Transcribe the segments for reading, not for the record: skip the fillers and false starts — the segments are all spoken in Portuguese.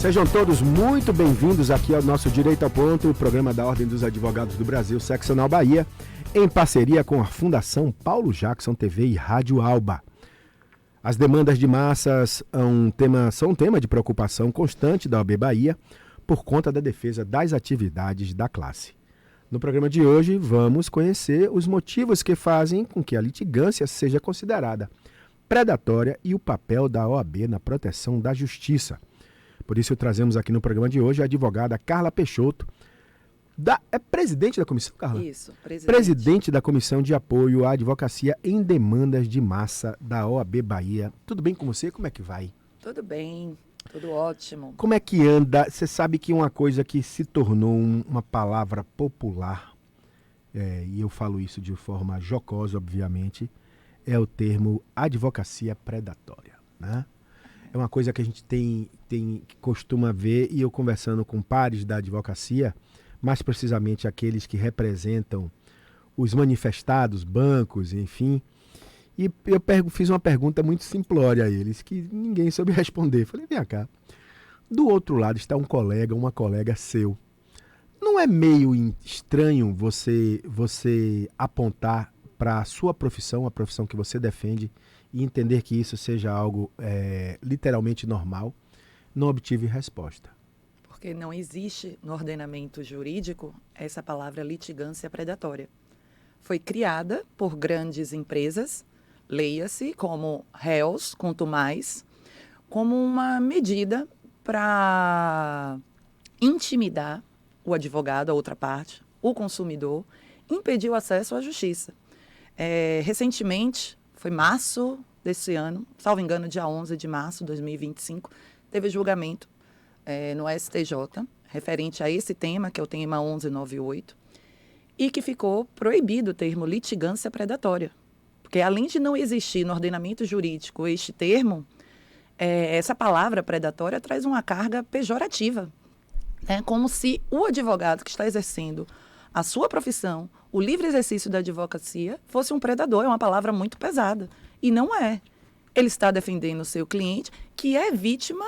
Sejam todos muito bem-vindos aqui ao nosso Direito ao Ponto, o programa da Ordem dos Advogados do Brasil, Seccional Bahia, em parceria com a Fundação Paulo Jackson TV e Rádio Alba. As demandas de massas são um tema de preocupação constante da OAB Bahia por conta da defesa das atividades da classe. No programa de hoje, vamos conhecer os motivos que fazem com que a litigância seja considerada predatória e o papel da OAB na proteção da justiça. Por isso, trazemos aqui no programa de hoje a advogada Carla Peixoto, presidente da comissão, Carla? Isso, presidente da Comissão de Apoio à Advocacia em Demandas de Massa da OAB Bahia. Tudo bem com você? Como é que vai? Tudo bem, tudo ótimo. Como é que anda? Você sabe que uma coisa que se tornou uma palavra popular, e eu falo isso de forma jocosa, obviamente, é o termo advocacia predatória, né? É uma coisa que a gente costuma ver, e eu conversando com pares da advocacia, mais precisamente aqueles que representam os manifestados, bancos, enfim. E eu fiz uma pergunta muito simplória a eles, que ninguém soube responder. Falei, vem cá, do outro lado está uma colega seu. Não é meio estranho você apontar para a sua profissão, a profissão que você defende, e entender que isso seja algo literalmente normal? Não obtive resposta. Porque não existe no ordenamento jurídico essa palavra litigância predatória. Foi criada por grandes empresas, leia-se como réus, quanto mais, como uma medida para intimidar o advogado, a outra parte, o consumidor, impedir o acesso à justiça. Recentemente, foi março desse ano, salvo engano, dia 11 de março de 2025, teve julgamento no STJ, referente a esse tema, que é o tema 1198, e que ficou proibido o termo litigância predatória. Porque além de não existir no ordenamento jurídico este termo, essa palavra predatória traz uma carga pejorativa, né? Como se o advogado que está exercendo a sua profissão, o livre exercício da advocacia, fosse um predador. É uma palavra muito pesada. E não é. Ele está defendendo o seu cliente, que é vítima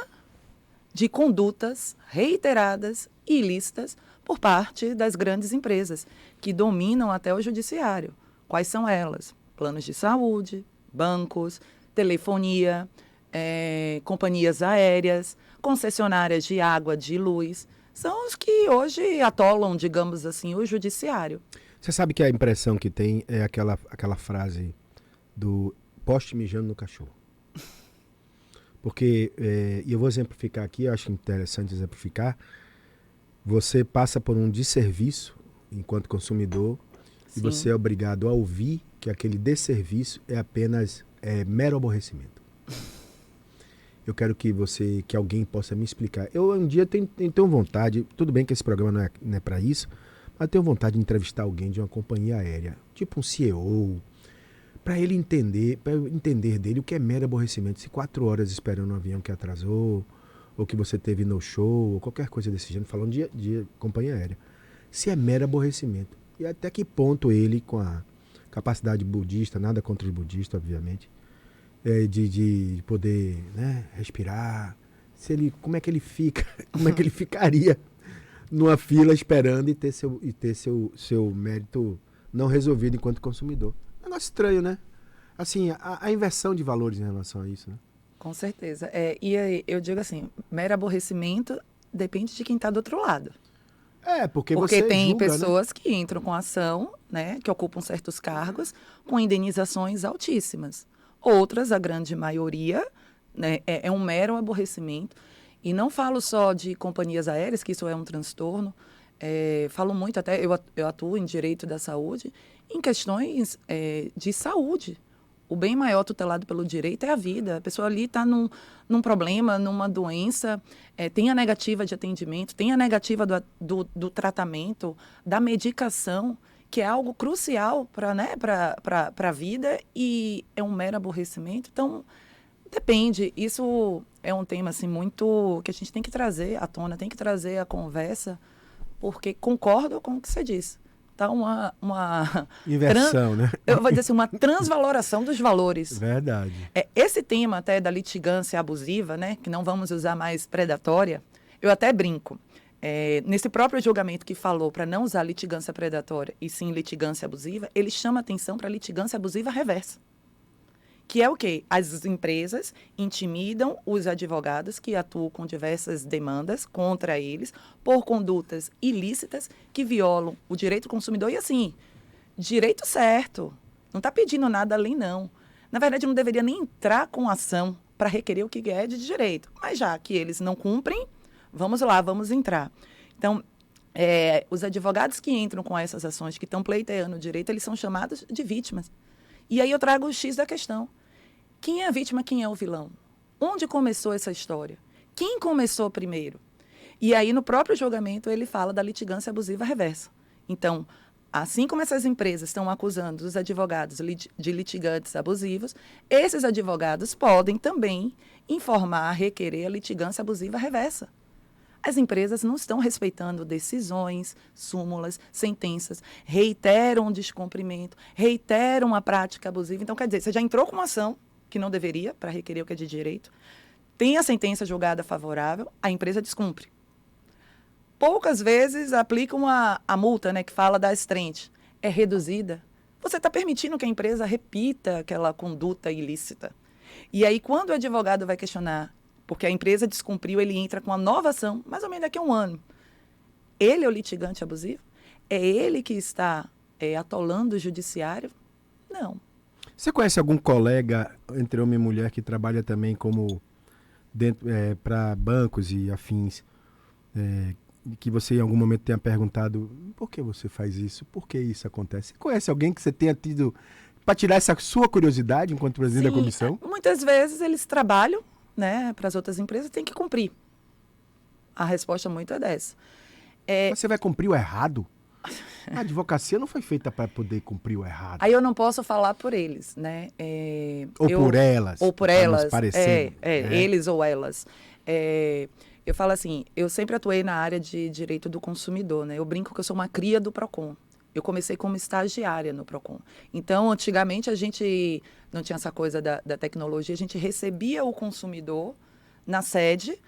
de condutas reiteradas e ilícitas por parte das grandes empresas, que dominam até o judiciário. Quais são elas? Planos de saúde, bancos, telefonia, companhias aéreas, concessionárias de água, de luz. São os que hoje atolam, digamos assim, o judiciário. Você sabe que a impressão que tem é aquela frase do poste mijando no cachorro. Porque, e eu vou exemplificar aqui, eu acho interessante exemplificar, você passa por um desserviço enquanto consumidor. Sim. E você é obrigado a ouvir que aquele desserviço é apenas mero aborrecimento. Eu quero que alguém possa me explicar. Eu um dia tenho vontade, tudo bem que esse programa não é para isso, mas tenho vontade de entrevistar alguém de uma companhia aérea, tipo um CEO, para ele entender dele o que é mero aborrecimento. Se 4 horas esperando um avião que atrasou, ou que você teve no show, ou qualquer coisa desse gênero, falando de companhia aérea. Se é mero aborrecimento. E até que ponto ele, com a capacidade budista, nada contra os budistas, obviamente, de poder, né, respirar, como é que ele ficaria numa fila esperando e ter seu mérito não resolvido enquanto consumidor. Negócio estranho, né? Assim, a inversão de valores em relação a isso, né? Com certeza. E aí, eu digo assim, mero aborrecimento depende de quem está do outro lado. Porque você tem julga, pessoas, né, que entram com ação, né, que ocupam certos cargos, com indenizações altíssimas. Outras, a grande maioria, né, é um mero aborrecimento. E não falo só de companhias aéreas, que isso é um transtorno. Falo muito, até eu atuo em direito da saúde, em questões de saúde. O bem maior tutelado pelo direito é a vida. A pessoa ali está num problema, numa doença, tem a negativa de atendimento, tem a negativa do tratamento, da medicação, que é algo crucial para a vida, e é um mero aborrecimento. Então, depende. Isso é um tema assim, muito que a gente tem que trazer à tona, tem que trazer à conversa, porque concordo com o que você disse. Tá uma inversão, né? Eu vou dizer assim, uma transvaloração dos valores. Verdade. Esse tema até da litigância abusiva, né, que não vamos usar mais predatória, Eu até brinco. Nesse próprio julgamento que falou para não usar litigância predatória e sim litigância abusiva, ele chama atenção para litigância abusiva reversa. Que é o quê? As empresas intimidam os advogados que atuam com diversas demandas contra eles por condutas ilícitas que violam o direito do consumidor. E assim, direito certo. Não está pedindo nada além, não. Na verdade, não deveria nem entrar com ação para requerer o que é de direito. Mas já que eles não cumprem, vamos lá, vamos entrar. Então, os advogados que entram com essas ações, que estão pleiteando o direito, eles são chamados de vítimas. E aí eu trago o X da questão. Quem é a vítima, quem é o vilão? Onde começou essa história? Quem começou primeiro? E aí, no próprio julgamento, ele fala da litigância abusiva reversa. Então, assim como essas empresas estão acusando os advogados de litigantes abusivos, esses advogados podem também informar, requerer a litigância abusiva reversa. As empresas não estão respeitando decisões, súmulas, sentenças, reiteram o descumprimento, reiteram a prática abusiva. Então, quer dizer, você já entrou com uma ação que não deveria, para requerer o que é de direito, tem a sentença julgada favorável, a empresa descumpre. Poucas vezes aplicam a multa, né, que fala da estrente. É reduzida. Você está permitindo que a empresa repita aquela conduta ilícita. E aí, quando o advogado vai questionar, porque a empresa descumpriu, ele entra com uma nova ação, mais ou menos daqui a um ano. Ele é o litigante abusivo? É ele que está atolando o judiciário? Não. Você conhece algum colega, entre homem e mulher, que trabalha também como para bancos e afins, que você em algum momento tenha perguntado por que você faz isso? Por que isso acontece? Você conhece alguém que você tenha tido para tirar essa sua curiosidade enquanto presidente da comissão? Muitas vezes eles trabalham, né, para as outras empresas, tem que cumprir. A resposta muito é dessa. Mas você vai cumprir o errado? A advocacia não foi feita para poder cumprir o errado. Aí eu não posso falar por eles, né? Por elas. Ou por elas. Eles ou elas. Eu falo assim, eu sempre atuei na área de direito do consumidor, né? Eu brinco que eu sou uma cria do PROCON. Eu comecei como estagiária no PROCON. Então, antigamente, a gente não tinha essa coisa da tecnologia, a gente recebia o consumidor na sede,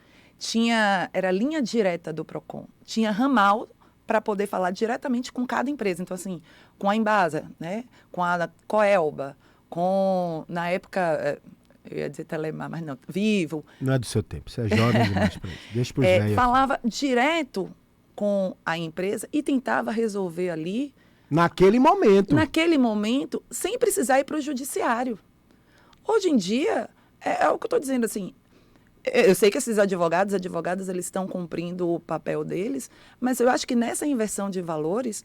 era linha direta do PROCON, tinha ramal para poder falar diretamente com cada empresa. Então, assim, com a Embasa, né? Com a Coelba, na época, eu ia dizer Telemar, mas não, Vivo. Não é do seu tempo, você é jovem demais para isso. Deixa para os velhos. Falava direto com a empresa e tentava resolver ali. Naquele momento, sem precisar ir para o judiciário. Hoje em dia, é o que eu estou dizendo, assim, eu sei que esses advogadas, eles estão cumprindo o papel deles, mas eu acho que nessa inversão de valores,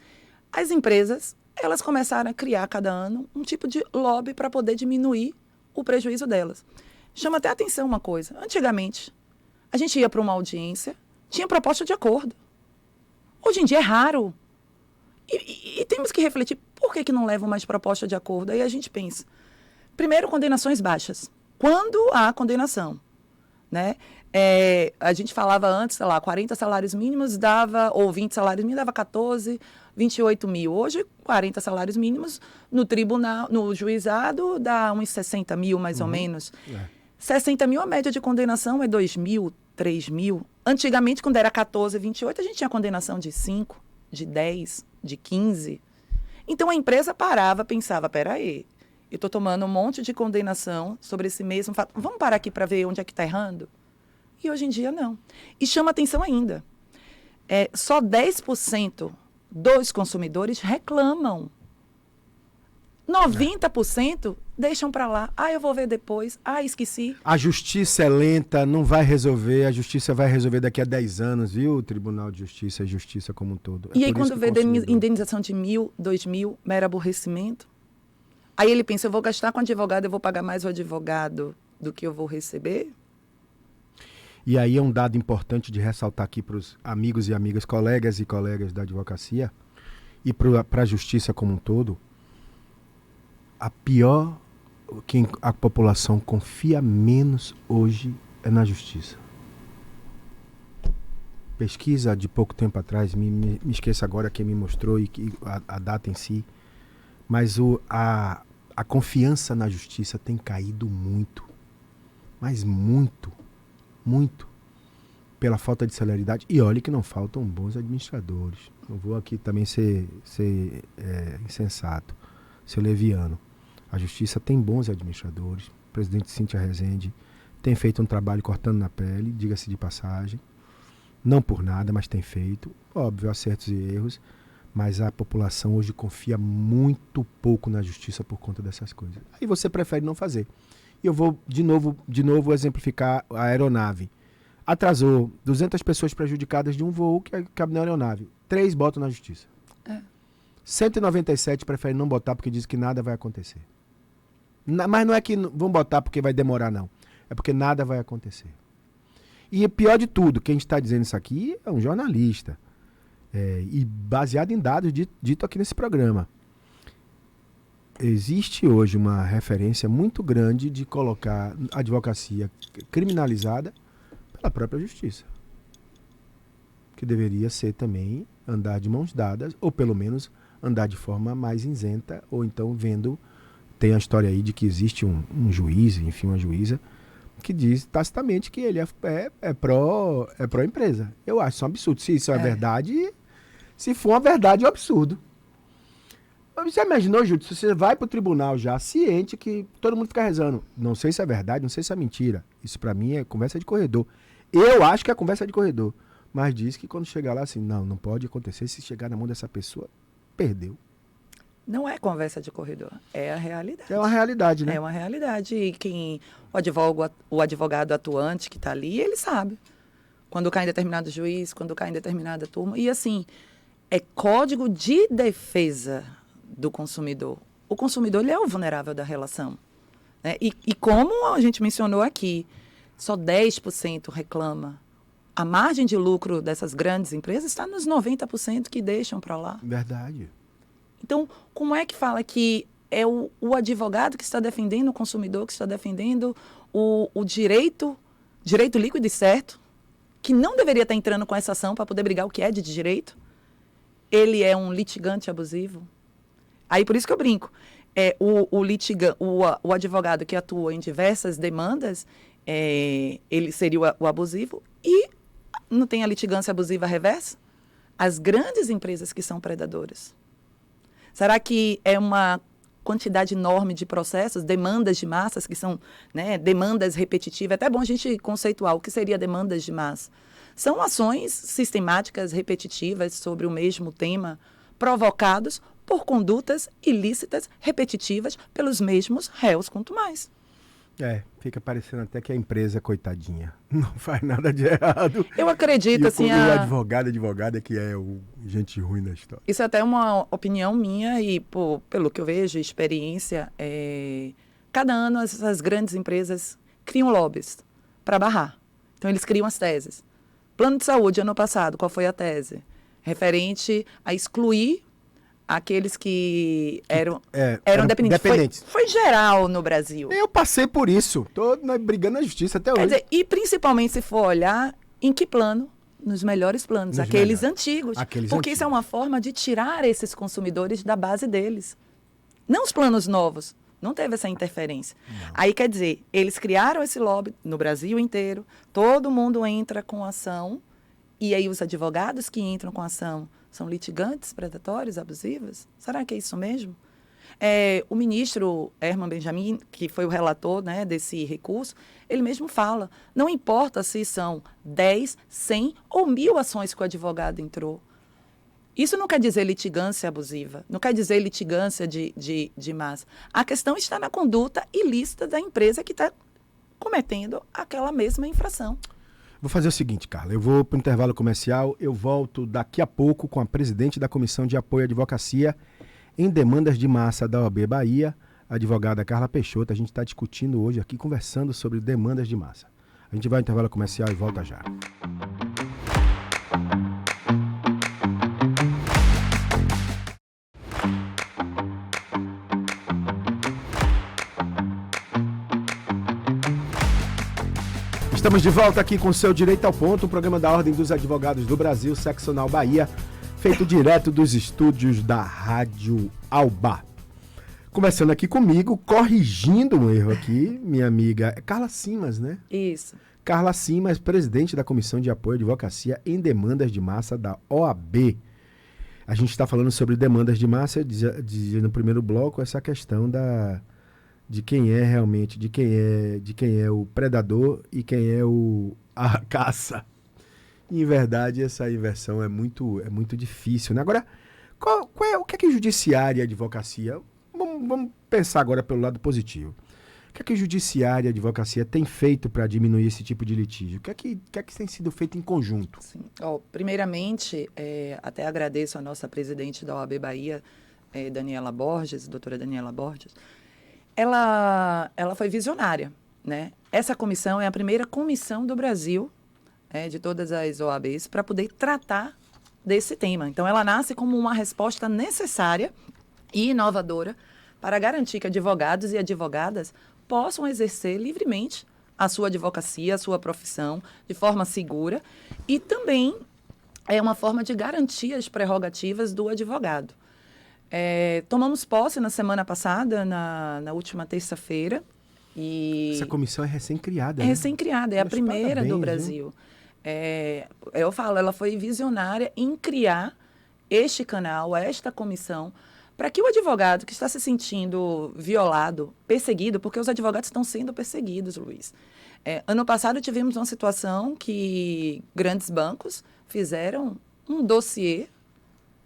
as empresas, elas começaram a criar cada ano um tipo de lobby para poder diminuir o prejuízo delas. Chama até atenção uma coisa. Antigamente, a gente ia para uma audiência, tinha proposta de acordo. Hoje em dia é raro. E temos que refletir por que não levam mais proposta de acordo. Aí a gente pensa, primeiro, condenações baixas. Quando há condenação, né? A gente falava antes, sei lá, 40 salários mínimos dava, ou 20 salários mínimos dava 14, 28 mil. Hoje, 40 salários mínimos no tribunal, no juizado, dá uns 60 mil, mais ou menos. 60 mil, a média de condenação é 2 mil, 3 mil. Antigamente, quando era 14, 28, a gente tinha condenação de 5, de 10, de 15. Então, a empresa parava, pensava, peraí, eu estou tomando um monte de condenação sobre esse mesmo fato. Vamos parar aqui para ver onde é que está errando? E hoje em dia, não. E chama atenção ainda. Só 10% dos consumidores reclamam. 90% deixam para lá. Eu vou ver depois. Esqueci. A justiça é lenta, não vai resolver. A justiça vai resolver daqui a 10 anos, viu? O Tribunal de Justiça, a justiça como um todo. E aí, quando vê indenização de 1.000, 2.000, mero aborrecimento. Aí ele pensa, eu vou gastar com advogado, eu vou pagar mais o advogado do que eu vou receber? E aí é um dado importante de ressaltar aqui para os amigos e amigas, colegas e colegas da advocacia e para a justiça como um todo. Quem a população confia menos hoje é na justiça. Pesquisa de pouco tempo atrás, me esqueço agora quem me mostrou e a data em si, mas a confiança na justiça tem caído muito, mas muito, muito. pela falta de celeridade. E olhe que não faltam bons administradores. Não vou aqui também ser insensato, ser leviano. A Justiça tem bons administradores. O presidente Cíntia Rezende tem feito um trabalho cortando na pele, diga-se de passagem. Não por nada, mas tem feito. Óbvio, acertos e erros. Mas a população hoje confia muito pouco na Justiça por conta dessas coisas. Aí você prefere não fazer. E eu vou de novo exemplificar a aeronave. Atrasou 200 pessoas prejudicadas de um voo que cabe na aeronave. 3 botam na Justiça. 197 preferem não botar porque diz que nada vai acontecer. Mas não é que vão botar porque vai demorar, não. É porque nada vai acontecer. E pior de tudo, quem está dizendo isso aqui é um jornalista. E baseado em dados dito aqui nesse programa. Existe hoje uma referência muito grande de colocar a advocacia criminalizada pela própria Justiça. Que deveria ser também andar de mãos dadas, ou pelo menos andar de forma mais isenta, ou então tem a história aí de que existe um juiz, enfim, uma juíza, que diz tacitamente que ele é pró-empresa. Eu acho isso um absurdo. Se isso é verdade, se for uma verdade, é um absurdo. Você imaginou, Júlio, se você vai para o tribunal já ciente que todo mundo fica rezando. Não sei se é verdade, não sei se é mentira. Isso para mim é conversa de corredor. Eu acho que é conversa de corredor. Mas diz que quando chegar lá assim, não pode acontecer. Se chegar na mão dessa pessoa, perdeu. Não é conversa de corredor, é a realidade. É uma realidade, né? É uma realidade. E o advogado atuante que está ali, ele sabe. Quando cai em determinado juiz, quando cai em determinada turma. E assim, é código de defesa do consumidor. O consumidor, ele é o vulnerável da relação. Né? E como a gente mencionou aqui, só 10% reclama. A margem de lucro dessas grandes empresas está nos 90% que deixam para lá. Verdade. Então, como é que fala que é o advogado que está defendendo o consumidor, que está defendendo o direito líquido e certo, que não deveria estar entrando com essa ação para poder brigar o que é de direito? Ele é um litigante abusivo? Aí, por isso que eu brinco. O advogado que atua em diversas demandas, ele seria o abusivo. E não tem a litigância abusiva reversa? As grandes empresas que são predadoras. Será que é uma quantidade enorme de processos, demandas de massas, que são, né, demandas repetitivas? É até bom a gente conceituar o que seria demandas de massa. São ações sistemáticas, repetitivas, sobre o mesmo tema, provocados por condutas ilícitas, repetitivas, pelos mesmos réus, quanto mais. Fica parecendo até que a empresa, coitadinha, não faz nada de errado. Eu acredito, o advogada é que é o gente ruim da história. Isso é até uma opinião minha e, pelo que eu vejo, experiência, cada ano essas grandes empresas criam lobbies para barrar. Então, eles criam as teses. Plano de saúde, ano passado, qual foi a tese? Referente a excluir aqueles que eram dependentes. Foi geral no Brasil. Eu passei por isso. Estou brigando na justiça até hoje. Quer dizer, e principalmente se for olhar em que plano? Nos melhores planos, aqueles antigos. Porque isso é uma forma de tirar esses consumidores da base deles. Não os planos novos. Não teve essa interferência. Não. Aí, quer dizer, eles criaram esse lobby no Brasil inteiro. Todo mundo entra com ação. E aí os advogados que entram com ação são litigantes, predatórios, abusivos? Será que é isso mesmo? O ministro Herman Benjamin, que foi o relator, né, desse recurso, ele mesmo fala, não importa se são 10, 100 ou 1000 ações que o advogado entrou. Isso não quer dizer litigância abusiva, não quer dizer litigância de massa. A questão está na conduta ilícita da empresa que está cometendo aquela mesma infração. Vou fazer o seguinte, Carla, eu vou para o intervalo comercial, eu volto daqui a pouco com a presidente da Comissão de Apoio à Advocacia em Demandas de Massa da OAB Bahia, a advogada Carla Peixoto. A gente está discutindo hoje aqui, conversando sobre demandas de massa. A gente vai ao intervalo comercial e volta já. Estamos de volta aqui com o seu Direito ao Ponto, o programa da Ordem dos Advogados do Brasil, Seccional Bahia, feito direto dos estúdios da Rádio Alba. Conversando aqui comigo, corrigindo um erro aqui, minha amiga Carla Simas, né? Isso. Carla Simas, presidente da Comissão de Apoio à Advocacia em Demandas de Massa da OAB. A gente está falando sobre demandas de massa, dizia no primeiro bloco, essa questão de quem é realmente, de quem é o predador e quem é a caça. E, em verdade, essa inversão é muito difícil, né? Agora, o que é que o judiciário e a advocacia... Vamos pensar agora pelo lado positivo. O que é que o judiciário e a advocacia têm feito para diminuir esse tipo de litígio? O que é que tem sido feito em conjunto? Sim. Primeiramente, até agradeço a nossa presidente da OAB Bahia, Daniela Borges, doutora Daniela Borges. Ela foi visionária, né? Essa comissão é a primeira comissão do Brasil, de todas as OABs, para poder tratar desse tema. Então, ela nasce como uma resposta necessária e inovadora para garantir que advogados e advogadas possam exercer livremente a sua advocacia, a sua profissão, de forma segura, e também é uma forma de garantir as prerrogativas do advogado. Tomamos posse na semana passada, na última terça-feira. Essa comissão é recém-criada, né? Recém-criada, é a primeira do Brasil. Eu falo, ela foi visionária em criar este canal, esta comissão, para que o advogado que está se sentindo violado, perseguido, porque os advogados estão sendo perseguidos, Luiz. Ano passado tivemos uma situação que grandes bancos fizeram um dossiê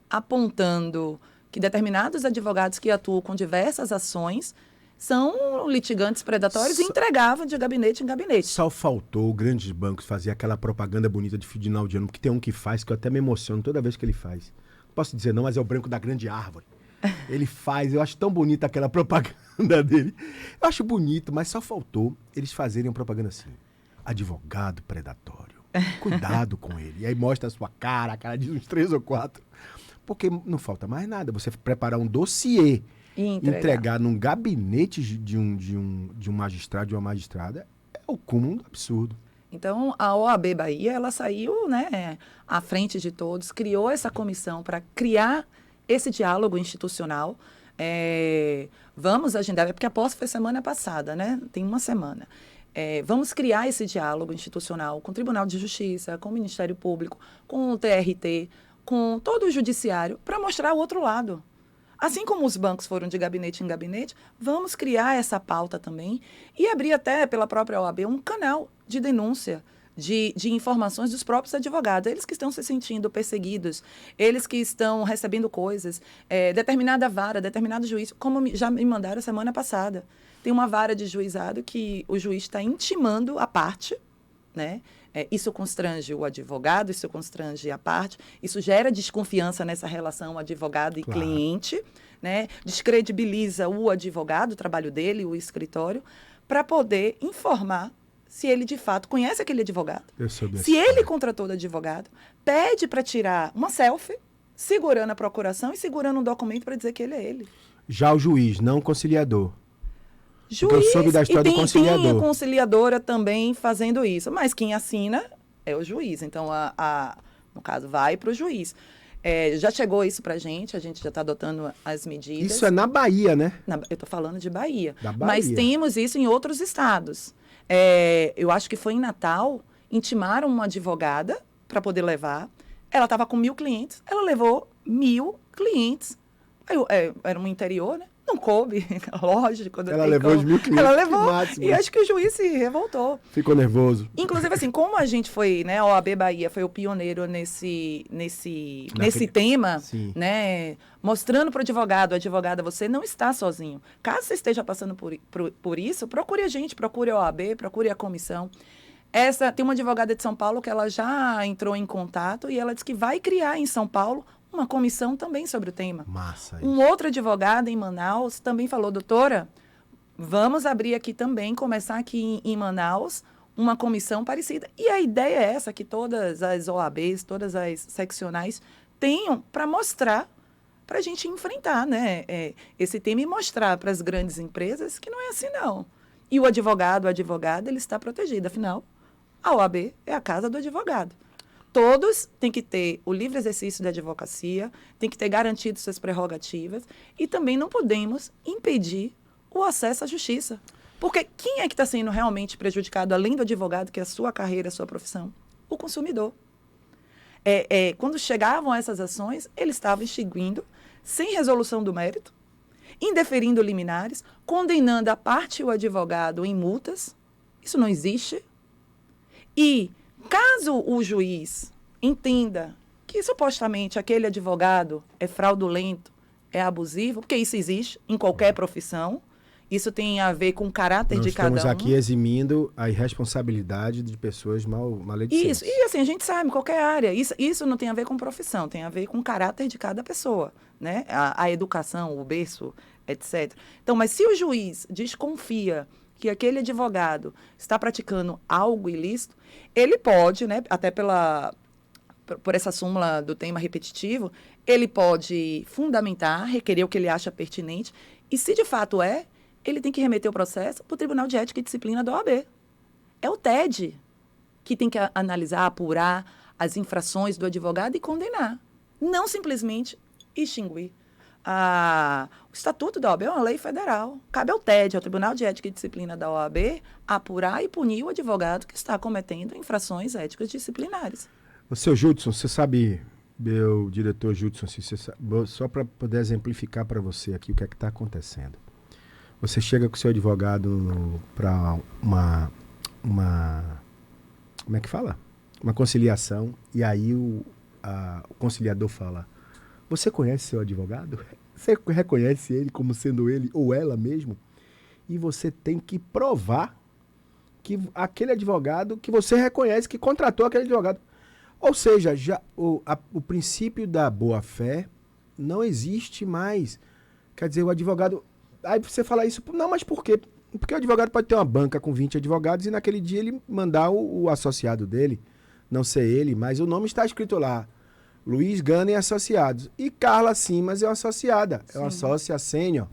apontando que determinados advogados que atuam com diversas ações são litigantes predatórios e entregavam de gabinete em gabinete. Só faltou grandes bancos fazer aquela propaganda bonita de final de ano, porque tem um que faz, que eu até me emociono toda vez que ele faz. Não posso dizer não, mas é o branco da grande árvore. Ele faz, eu acho tão bonita aquela propaganda dele. Eu acho bonito, mas só faltou eles fazerem uma propaganda assim. Advogado predatório. Cuidado com ele. E aí mostra a sua cara, a cara de uns 3 ou 4. Porque não falta mais nada. Você preparar um dossiê e entregar num gabinete de um magistrado, de uma magistrada, é o cúmulo do absurdo. Então, a OAB Bahia, ela saiu, né, à frente de todos, criou essa comissão para criar esse diálogo institucional. Vamos agendar, porque a posse foi semana passada, né? Tem uma semana. Vamos criar esse diálogo institucional com o Tribunal de Justiça, com o Ministério Público, com o TRT, com todo o Judiciário, para mostrar o outro lado. Assim como os bancos foram de gabinete em gabinete, vamos criar essa pauta também e abrir até pela própria OAB um canal de denúncia, de informações dos próprios advogados, eles que estão se sentindo perseguidos, eles que estão recebendo coisas, determinada vara, determinado juiz, como já me mandaram semana passada. Tem uma vara de juizado que o juiz está intimando a parte, né? Isso constrange o advogado, isso constrange a parte, isso gera desconfiança nessa relação advogado e cliente, né? Descredibiliza o advogado, o trabalho dele, o escritório, para poder informar se ele, de fato, conhece aquele advogado. Se ele contratou o advogado, pede para tirar uma selfie, segurando a procuração e segurando um documento para dizer que ele é ele. Já o juiz, não o conciliador. Porque eu soube da história do conciliador. Tem a conciliadora também fazendo isso, mas quem assina é o juiz. Então, no caso, vai para o juiz. Já chegou isso para a gente já está adotando as medidas. Isso é na Bahia, né? Eu estou falando de Bahia. Da Bahia. Mas temos isso em outros estados. Eu acho que foi em Natal, intimaram uma advogada para poder levar. Ela estava com 1.000 clientes, ela levou 1.000 clientes. Era um interior, né? Não coube, lógico. Ela levou os 1.000 clientes. Ela levou, e acho que o juiz se revoltou. Ficou nervoso. Inclusive, assim, como a gente foi, né, a OAB Bahia foi o pioneiro nesse tema, sim, né, mostrando para o advogado, advogada, você não está sozinho. Caso você esteja passando por isso, procure a gente, procure a OAB, procure a comissão. Tem uma advogada de São Paulo que ela já entrou em contato e ela disse que vai criar em São Paulo uma comissão também sobre o tema. Massa. Um outro advogado em Manaus também falou, doutora, vamos abrir aqui também, começar aqui em Manaus, uma comissão parecida. E a ideia é essa, que todas as OABs, todas as seccionais tenham para mostrar, para a gente enfrentar, né, esse tema e mostrar para as grandes empresas que não é assim, não. E o advogado, a advogada, ele está protegido. Afinal, a OAB é a casa do advogado. Todos têm que ter o livre exercício da advocacia, têm que ter garantido suas prerrogativas e também não podemos impedir o acesso à justiça. Porque quem é que está sendo realmente prejudicado, além do advogado, que é a sua carreira, a sua profissão? O consumidor. Quando chegavam a essas ações, eles estavam extinguindo, sem resolução do mérito, indeferindo liminares, condenando a parte e o advogado em multas. Isso não existe. E, caso o juiz entenda que supostamente aquele advogado é fraudulento, é abusivo, porque isso existe em qualquer profissão, isso tem a ver com o caráter de cada um. Estamos aqui eximindo a irresponsabilidade de pessoas maledicentes. Isso, e assim, a gente sabe, em qualquer área, isso não tem a ver com profissão, tem a ver com o caráter de cada pessoa, né? A educação, o berço, etc. Então, mas se o juiz desconfia que aquele advogado está praticando algo ilícito, ele pode, né, até por essa súmula do tema repetitivo, ele pode fundamentar, requerer o que ele acha pertinente, e se de fato ele tem que remeter o processo para o Tribunal de Ética e Disciplina da OAB. É o TED que tem que analisar, apurar as infrações do advogado e condenar. Não simplesmente extinguir. O Estatuto da OAB é uma lei federal. Cabe ao TED, ao Tribunal de Ética e Disciplina da OAB, apurar e punir o advogado que está cometendo infrações éticas disciplinares. O seu Judson, você sabe, meu diretor Judson, só para poder exemplificar para você aqui o que é que está acontecendo. Você chega com o seu advogado para uma como é que fala? Uma conciliação, e aí o conciliador fala: você conhece seu advogado? Você reconhece ele como sendo ele ou ela mesmo? E você tem que provar que aquele advogado que você reconhece que contratou aquele advogado. Ou seja, o princípio da boa-fé não existe mais. Quer dizer, o advogado... Aí você fala isso, não, mas por quê? Porque o advogado pode ter uma banca com 20 advogados e naquele dia ele mandar o associado dele, não ser ele, mas o nome está escrito lá: Luiz Gana e Associados. E Carla Simas é uma associada, é uma sócia sênior.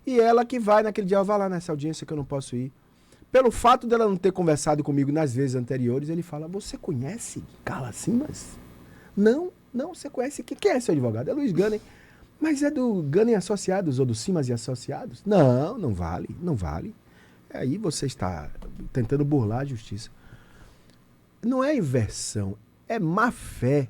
E ela que vai naquele dia, vai lá nessa audiência que eu não posso ir. Pelo fato dela não ter conversado comigo nas vezes anteriores, ele fala: você conhece Carla Simas? Não, você conhece. Quem é seu advogado? É Luiz Gana. Mas é do Gana e Associados ou do Simas e Associados? Não vale. Aí você está tentando burlar a justiça. Não é inversão, é má fé,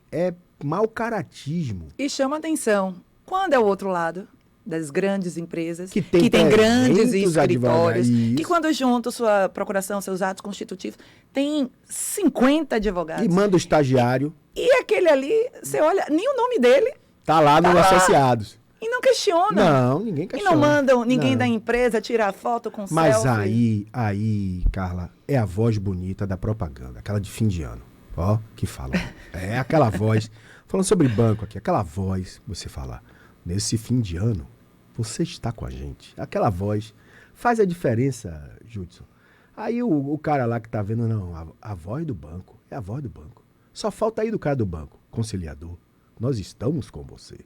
é mau caratismo. E chama atenção, quando é o outro lado das grandes empresas, que tem grandes escritórios, que quando juntam sua procuração, seus atos constitutivos, tem 50 advogados. E manda o estagiário. E aquele ali, você olha, nem o nome dele... Tá lá nos associados. E não questiona. Não, ninguém questiona. E não mandam ninguém da empresa tirar foto com Mas selfie. aí, Carla, é a voz bonita da propaganda, aquela de fim de ano. Ó, que fala. É aquela voz, falando sobre banco aqui, aquela voz, você fala: nesse fim de ano, você está com a gente. Aquela voz faz a diferença, Judson. Aí o cara lá que tá vendo, não, a voz do banco, é a voz do banco. Só falta aí do cara do banco, conciliador. Nós estamos com você.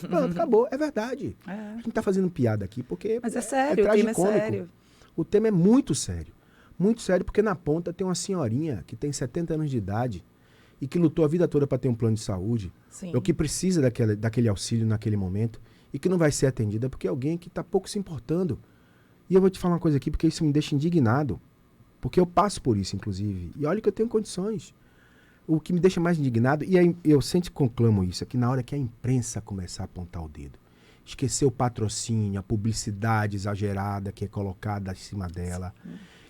Pronto, acabou. É verdade. A gente tá fazendo piada aqui porque... Mas é sério, o tema é sério. O tema é muito sério. Muito sério, porque na ponta tem uma senhorinha que tem 70 anos de idade e que lutou a vida toda para ter um plano de saúde. Sim. Ou que precisa daquele auxílio naquele momento e que não vai ser atendida porque é alguém que está pouco se importando. E eu vou te falar uma coisa aqui, porque isso me deixa indignado. Porque eu passo por isso, inclusive. E olha que eu tenho condições. O que me deixa mais indignado, e aí eu sempre conclamo isso, é que na hora que a imprensa começar a apontar o dedo, esquecer o patrocínio, a publicidade exagerada que é colocada em cima dela,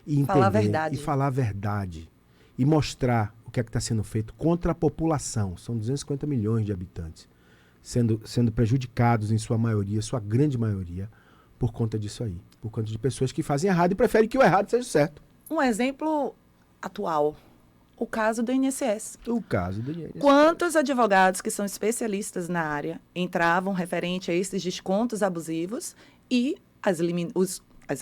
e entender, falar a verdade. E falar a verdade, e mostrar o que é que está sendo feito contra a população. São 250 milhões de habitantes sendo prejudicados em sua maioria, sua grande maioria, por conta disso aí, por conta de pessoas que fazem errado e preferem que o errado seja certo. Um exemplo atual. O caso do INSS. O caso do INSS. Quantos advogados que são especialistas na área entravam referente a esses descontos abusivos e as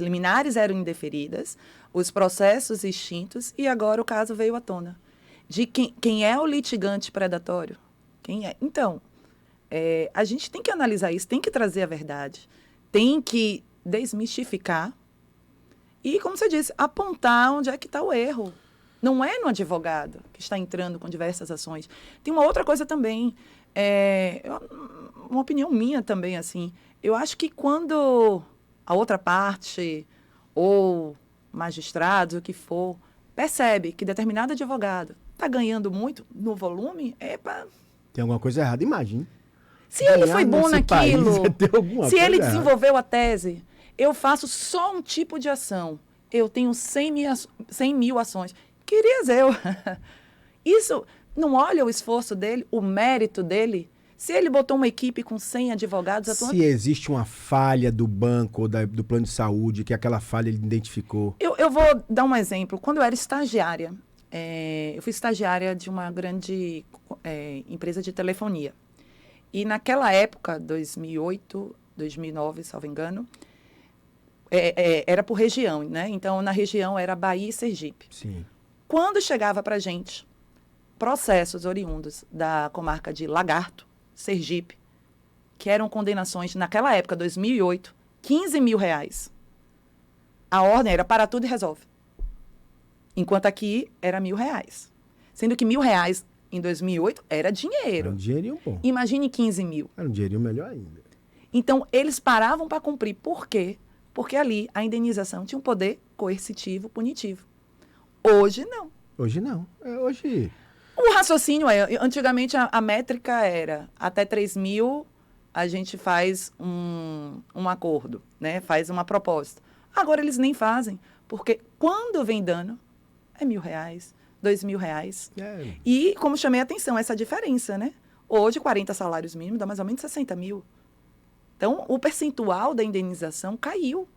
liminares eram indeferidas, os processos extintos e agora o caso veio à tona. De quem é o litigante predatório? Quem é? Então, a gente tem que analisar isso, tem que trazer a verdade, tem que desmistificar e, como você disse, apontar onde é que está o erro. Não é no advogado que está entrando com diversas ações. Tem uma outra coisa também, uma opinião minha também, assim. Eu acho que quando a outra parte, ou magistrados, o que for, percebe que determinado advogado está ganhando muito no volume, Tem alguma coisa errada, imagine. Se ele foi bom naquilo, se ele errada. desenvolveu a tese, eu faço só um tipo de ação. Eu tenho 100 mil ações. Queria eu. Isso, não olha o esforço dele, o mérito dele. Se ele botou uma equipe com 100 advogados atuando... Se existe uma falha do banco ou do plano de saúde, que aquela falha ele identificou. Eu vou dar um exemplo. Quando eu era estagiária, eu fui estagiária de uma grande empresa de telefonia. E naquela época, 2008, 2009, salvo engano, era por região, né? Então, na região era Bahia e Sergipe. Sim. Quando chegava para a gente processos oriundos da comarca de Lagarto, Sergipe, que eram condenações, naquela época, 2008, 15 mil reais. A ordem era para tudo e resolve. Enquanto aqui era R$1.000. Sendo que R$1.000 em 2008 era dinheiro. Era um dinheirinho bom. Imagine 15 mil. Era um dinheirinho melhor ainda. Então, eles paravam para cumprir. Por quê? Porque ali a indenização tinha um poder coercitivo, punitivo. Hoje, não. Hoje não. Hoje... O raciocínio antigamente a métrica era até 3 mil a gente faz um acordo, né? Faz uma proposta. Agora eles nem fazem, porque quando vem dano, é R$1.000, R$2.000. E, como chamei a atenção, essa diferença, né? Hoje, 40 salários mínimos dá mais ou menos 60 mil. Então, o percentual da indenização caiu.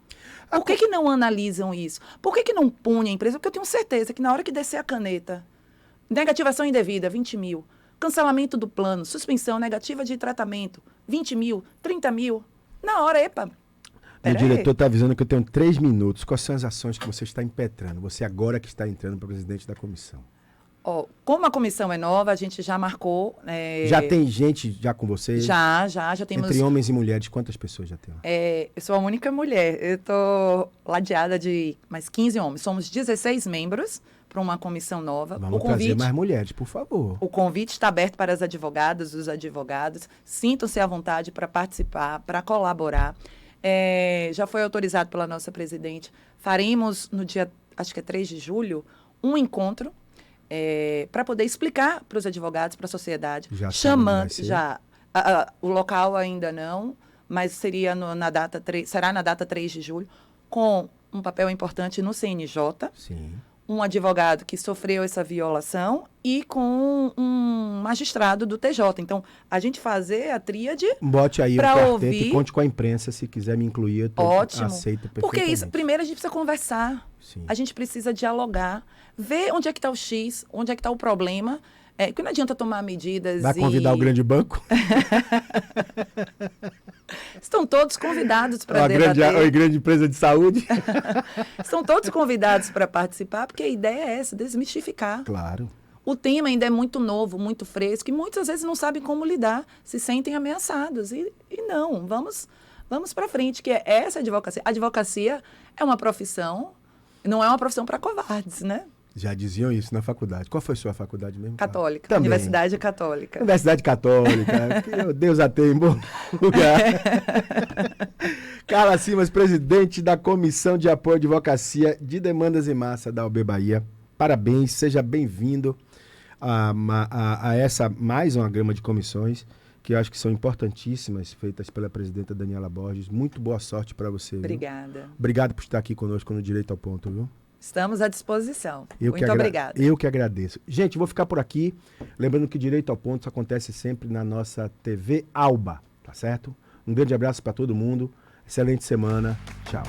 Por que não analisam isso? Por que não punem a empresa? Porque eu tenho certeza que na hora que descer a caneta, negativação indevida, 20 mil. Cancelamento do plano, suspensão negativa de tratamento, 20 mil, 30 mil. Na hora, O diretor está avisando que eu tenho 3 minutos. Quais são as ações que você está impetrando? Você agora que está entrando para presidente da comissão. Como a comissão é nova, a gente já marcou... Já tem gente já com você? Já temos... Entre homens e mulheres, quantas pessoas já tem lá? Eu sou a única mulher. Eu estou ladeada de mais 15 homens. Somos 16 membros para uma comissão nova. Vamos trazer mais mulheres, por favor. O convite está aberto para as advogadas, os advogados. Sintam-se à vontade para participar, para colaborar. Já foi autorizado pela nossa presidente. Faremos no dia, acho que é 3 de julho, um encontro para poder explicar para os advogados, para a sociedade. Chamando já. O local ainda não, mas seria será na data 3 de julho, com um papel importante no CNJ. Sim. Um advogado que sofreu essa violação e com um magistrado do TJ. Então, a gente fazer a tríade. Bote aí o quarteto ouvir. E conte com a imprensa, se quiser me incluir, eu Ótimo. aceito perfeitamente. Porque isso, primeiro a gente precisa conversar. Sim. A gente precisa dialogar, ver onde é que está o X, onde é que está o problema. Porque não adianta tomar medidas. Vai convidar o grande banco? Estão todos convidados para debater. A grande empresa de saúde? Estão todos convidados para participar, porque a ideia é essa, desmistificar. Claro. O tema ainda é muito novo, muito fresco, e muitas às vezes não sabem como lidar, se sentem ameaçados. E não, vamos para frente, que é essa advocacia. A advocacia é uma profissão, não é uma profissão para covardes, né? Já diziam isso na faculdade. Qual foi sua faculdade mesmo? Católica. Também. Universidade Católica. Universidade Católica. Que Deus a tem em bom lugar. Carla Simas, presidente da Comissão de Apoio à Advocacia de Demandas em Massa da OAB Bahia. Parabéns, seja bem-vindo a essa mais uma gama de comissões que eu acho que são importantíssimas, feitas pela presidenta Daniela Borges. Muito boa sorte para você. Obrigada. Viu? Obrigado por estar aqui conosco no Direito ao Ponto, viu? Estamos à disposição. Muito obrigada. Eu que agradeço. Gente, vou ficar por aqui. Lembrando que Direito ao Ponto acontece sempre na nossa TV Alba, tá certo? Um grande abraço para todo mundo. Excelente semana. Tchau.